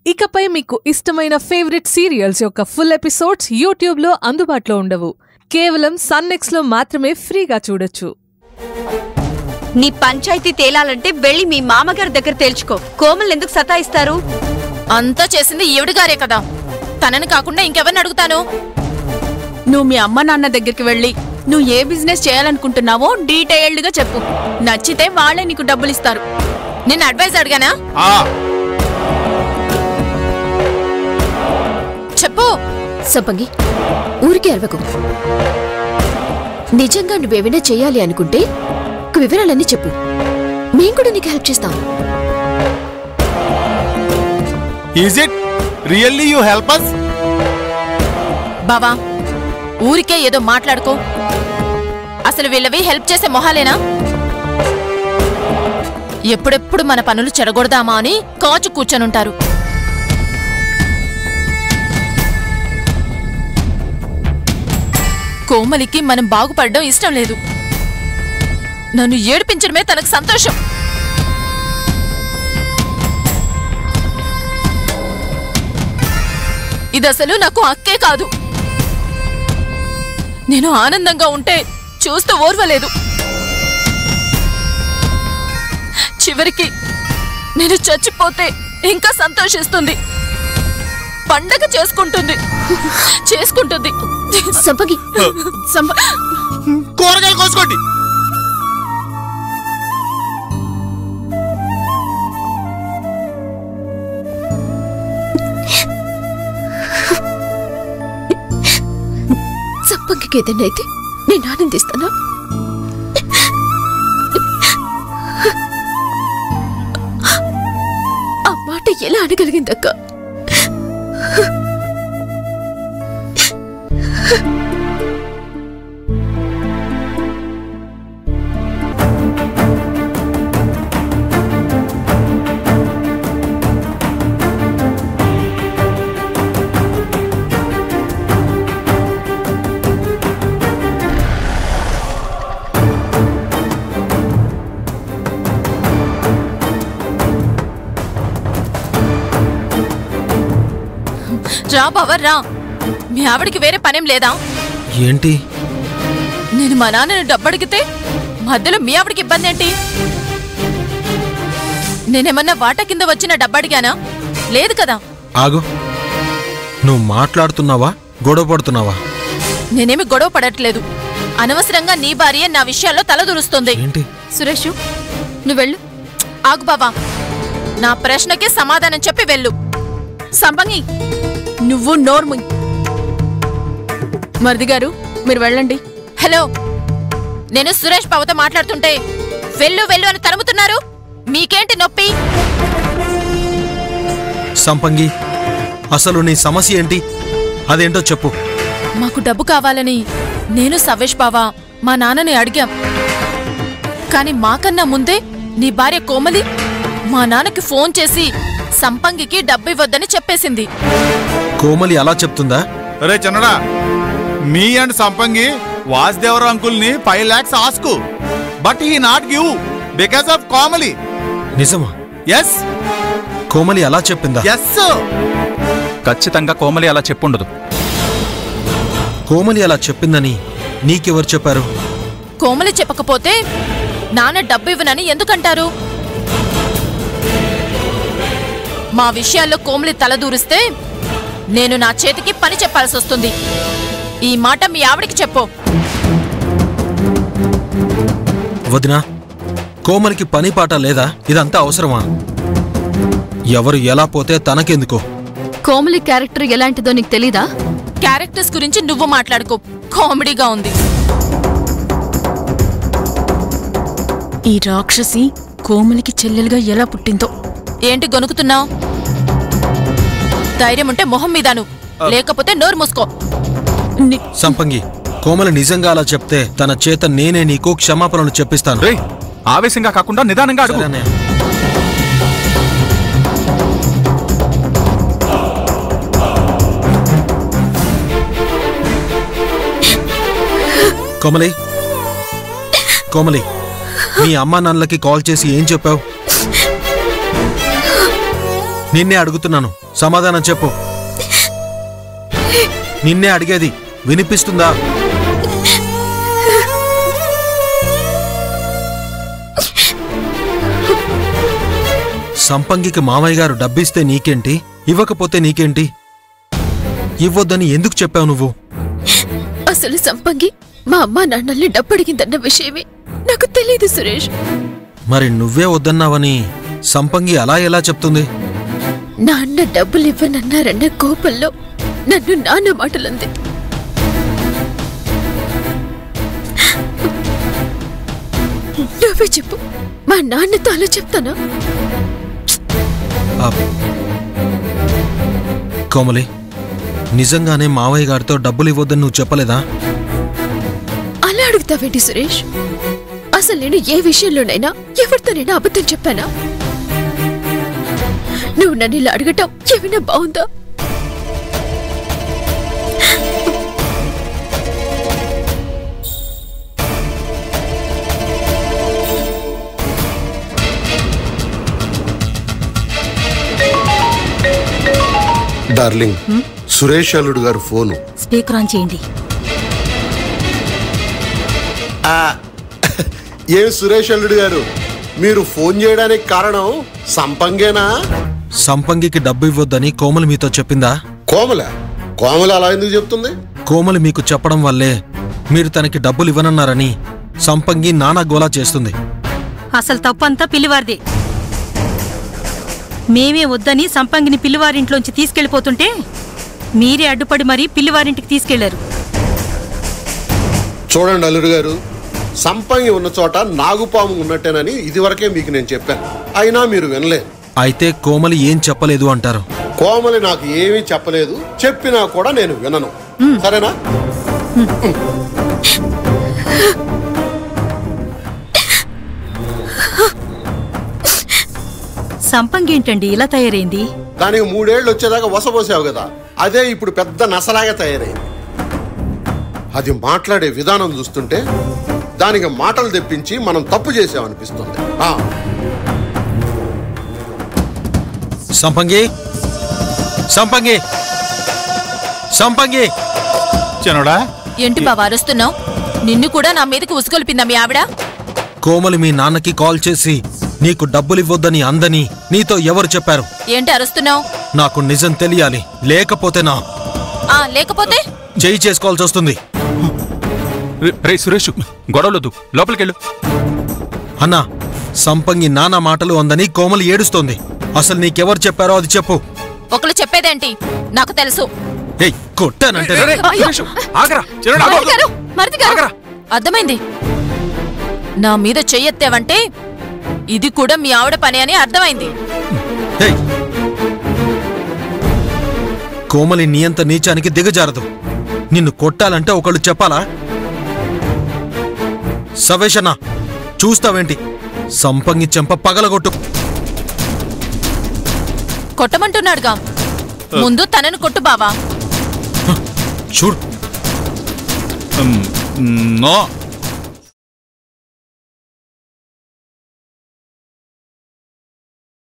ఇకపై మీకు ఇష్టమైన ఫేవరెట్ సీరియల్స్ యొక్క ఫుల్ ఎపిసోడ్స్ యూట్యూబ్లో అందుబాటులో ఉండవు. కేవలం సన్నెక్స్లో మాత్రమే ఫ్రీగా చూడొచ్చు. నీ పంచాయతీ తేలాలంటే వెళ్ళి మీ మామగారి దగ్గర తేల్చుకో. కోమల్ ఎందుకు సతాయిస్తారు? అంతా చేసింది ఈవిడగారే కదా, తనని కాకుండా ఇంకెవరిని అడుగుతాను? నువ్వు మీ అమ్మ నాన్న దగ్గరికి వెళ్ళి నువ్వు ఏ బిజినెస్ చేయాలనుకుంటున్నావో డీటెయిల్డ్ గా చెప్పు. నచ్చితే వాళ్ళే నీకు డబ్బులు ఇస్తారు. నిన్న అడ్వైజ్ అడిగానా? చెప్పు. సంపంగి, ఊరికే అరవకు. నిజంగా నువ్వేమైనా చెయ్యాలి అనుకుంటే వివరాలన్నీ చెప్పు. మేం కూడా నీకు హెల్ప్ చేస్తాం. Is it really you help us? బావా, ఊరికే ఏదో మాట్లాడుకో. అసలు వీళ్ళవి హెల్ప్ చేసే మొహాలేనా? ఎప్పుడెప్పుడు మన పనులు చెడగొడదామా అని కాచు కూర్చొనుంటారు. కోమలికి మనం బాగుపడడం ఇష్టం లేదు. నన్ను ఏడిపించడమే తనకు సంతోషం. ఇది అసలు నాకు హక్కే కాదు. నేను ఆనందంగా ఉంటే చూస్తూ ఓర్వలేదు. చివరికి నేను చచ్చిపోతే ఇంకా సంతోషిస్తుంది. పండగ చేసుకుంటుంది. సంపంగి, కూరగాయలు కోసుకోండి. సంపంగికి ఏదైనా అయితే నేను ఆనందిస్తానా? ఆ మాట ఎలా అనగలిగిందక్క? రా బావర్ రా. మీ ఆవిడికి వేరే పనేం లేదా? ఏంటి? నేను మా నాన్నని డబ్బడిగితే మధ్యలో మీ ఆవిడికి ఇబ్బంది ఏంటి? నేనేమన్నా వాటా కింద వచ్చిన డబ్బడిగానా? లేదు కదా. ఆగు, నువ్వు మాట్లాడుతున్నావా గొడవ పడుతున్నావా? నేనేమి గొడవ పడట్లేదు. అనవసరంగా నీ భార్య నా విషయాల్లో తలదూరుస్తుంది. ఏంటి? సురేష్, నువ్వు వెళ్ళు. ఆగు బావా, నా ప్రశ్నకి సమాధానం చెప్పి వెళ్ళు. సంపంగి, నువ్వు నోర్ము. మరిది గారు, మీరు వెళ్ళండి. హలో, నేను సురేష్ బావతో మాట్లాడుతుంటే వెళ్ళు వెళ్ళు అని తరుముతున్నారు. మీకేంటి నొప్పి? సంపంగి, అసలు నీ సమస్య ఏంటి? అదేంటో చెప్పు. మాకు డబ్బు కావాలని నేను సవేష్ బావా మా నాన్నని అడిగాం. కాని మాకన్నా ముందే నీ భార్య కోమలి మా నాన్నకి ఫోన్ చేసి సంపంగికి డబ్బు ఇవ్వద్దని చెప్పేసింది. కోమలి అలా చెప్తుందా? అరే చిన్నడా, మీ అండ్ సంపంగి వాసుదేవరావు అంకుల్ ని 5 lakhs ask, but he not give because of Komali. నిజమా? ఎస్. కోమలి అలా చెప్పిందా? ఎస్. ఖచ్చితంగా కోమలి అలా చెప్పుండదు. కోమలి అలా చెప్పిందని నీకెవరు చెప్పారు? కోమలి చెప్పకపోతే నాన్న డబ్బు ఇవ్వనని ఎందుకంటారు? మా విషయాల్లో కోమలి తలదూరిస్తే నేను నా చేతికి పని చెప్పాల్సి వస్తుంది. ఈ మాట మీ ఆవిడికి చెప్పు. వదినా, కోమలికి పని పాట లేదా? ఇదంతా అవసరమా? ఎవరు ఎలా పోతే తనకెందుకో? కోమలి క్యారెక్టర్ ఎలాంటిదో నీకు తెలీదా? క్యారెక్టర్స్ గురించి నువ్వు మాట్లాడుకో. కామెడీగా ఉంది. ఈ రాక్షసి కోమలికి చెల్లెలుగా ఎలా పుట్టిందో. ఏంటి గొనుకుతున్నావు? ధైర్యం ఉంటే మొహం మీదాను, లేకపోతే నోరు మూసుకో. సంపంగి, కోమలి నిజంగా అలా చెప్తే తన చేత నేనే నీకు క్షమాపణలు చెప్పిస్తాను. రేయ్, ఆవేశంగా కాకుండా నిదానంగా అడుగు. కోమలి, కోమలి, మీ అమ్మా నాన్నలకి కాల్ చేసి ఏం చెప్పావు? నిన్నే అడుగుతున్నాను, సమాధానం చెప్పు. నిన్నే అడిగేది, వినిపిస్తుందా? సంపంగికి మామయ్య గారు డబ్బిస్తే నీకేంటి, ఇవ్వకపోతే నీకేంటి? ఇవ్వొద్దని ఎందుకు చెప్పావు నువ్వు? అసలు సంపంగి మా అమ్మా నాన్నల్ని డబ్బడిగిందన్న విషయమే నాకు తెలియదు సురేష్. మరి నువ్వే వద్దన్నావని సంపంగి అలా ఎలా చెప్తుంది? నాన్న డబ్బులు ఇవ్వనన్నారన్న కోపంలో నన్ను నాన్న మాటలంది. నువ్వే చెప్పు, మా నాన్నతో అలా చెప్తానా? కోమలి, నిజంగానే మావయ్య గారితో డబ్బులు ఇవ్వొద్దని నువ్వు చెప్పలేదా? అలా అడుగుతావేంటి సురేష్? అసలు నేను ఏ విషయంలోనైనా ఎవరితోనైనా అబద్ధం చెప్పానా? నువ్వు నన్ను ఇలా అడగటం ఏమైనా బాగుందా? డార్లింగ్, సురేష్ అల్లుడు గారు ఫోను. స్పీకర్ ఆన్ చేయండి. ఏం సురేష్ అల్లుడు గారు, మీరు ఫోన్ చేయడానికి కారణం సంపంగేనా? సంపంగికి డబ్బు ఇవ్వొద్దని కోమలి మీతో చెప్పిందా? కోమల కోమల అలా ఎందుకు చెప్తుంది? కోమలి మీకు చెప్పడం వల్లే మీరు తనకి డబ్బులు ఇవ్వనన్నారని సంపంగి నానా గోలా చేస్తుంది. అసలు తప్పంతా పిల్లివారిదే. మేమే వద్దని సంపంగిని పిల్లివారింట్లోంచి తీసుకెళ్లిపోతుంటే మీరే అడ్డుపడి మరీ పిల్లివారింటికి తీసుకెళ్లారు. చూడండి అల్లుడు గారు, సంపంగి ఉన్న చోట నాగుపాము ఉన్నట్టేనని ఇదివరకే మీకు నేను చెప్పాను, అయినా మీరు వినలేదు. అయితే కోమలి ఏం చెప్పలేదు అంటారు? కోమలి నాకు ఏమీ చెప్పలేదు, చెప్పినా కూడా నేను వినను. సరేనా? సంపంగి ఏంటండి ఇలా తయారైంది? దానికి 3 ఏళ్ళు వచ్చేదాకా వసపోసావు కదా, అదే ఇప్పుడు పెద్ద నసలాగా తయారైంది. అది మాట్లాడే విధానం చూస్తుంటే దానికి మాటలు తెప్పించి మనం తప్పు చేసామనిపిస్తుంది. సంపంగి, సంపంగి, సంపంగి! చిన్నడా, ఏంటి బావ అరుస్తున్నావు? నిన్ను కూడా నా మీదకి ఉసుగొల్పిందా మీ ఆవిడ? కోమలి మీ నాన్నకి కాల్ చేసి నీకు డబ్బులు ఇవ్వొద్దని అందని నీతో ఎవరు చెప్పారు? ఏంటి అరుస్తున్నావు? నాకు నిజం తెలియాలి, లేకపోతే లేకపోతే చేయి చేసుకోవాల్సి వస్తుంది. రే సురేష్, గొడవలొద్దు, లోపలికెళ్ళు. అన్నా, సంపంగి నానా మాటలు అందని కోమలి ఏడుస్తోంది. అసలు నీకెవరు చెప్పారో అది చెప్పు. ఒకళ్ళు చెప్పేదేంటి? నాకు తెలుసు. ఏయ్, కొట్టానంటే అర్థమైంది. నా మీద చెయ్యెత్తావంటే ఇది కూడా మీ ఆవిడ పని అని అర్థమైంది. కోమలి నీ అంత నీచానికి దిగజారదు. నిన్ను కొట్టాలంటే ఒకళ్ళు చెప్పాలా? సవేశనా, చూస్తావేంటి? సంపంగి చెంప పగలగొట్టు. కొట్టమంటున్నాడుగా, ముందు తనను కొట్టు బావా. చూడు. నో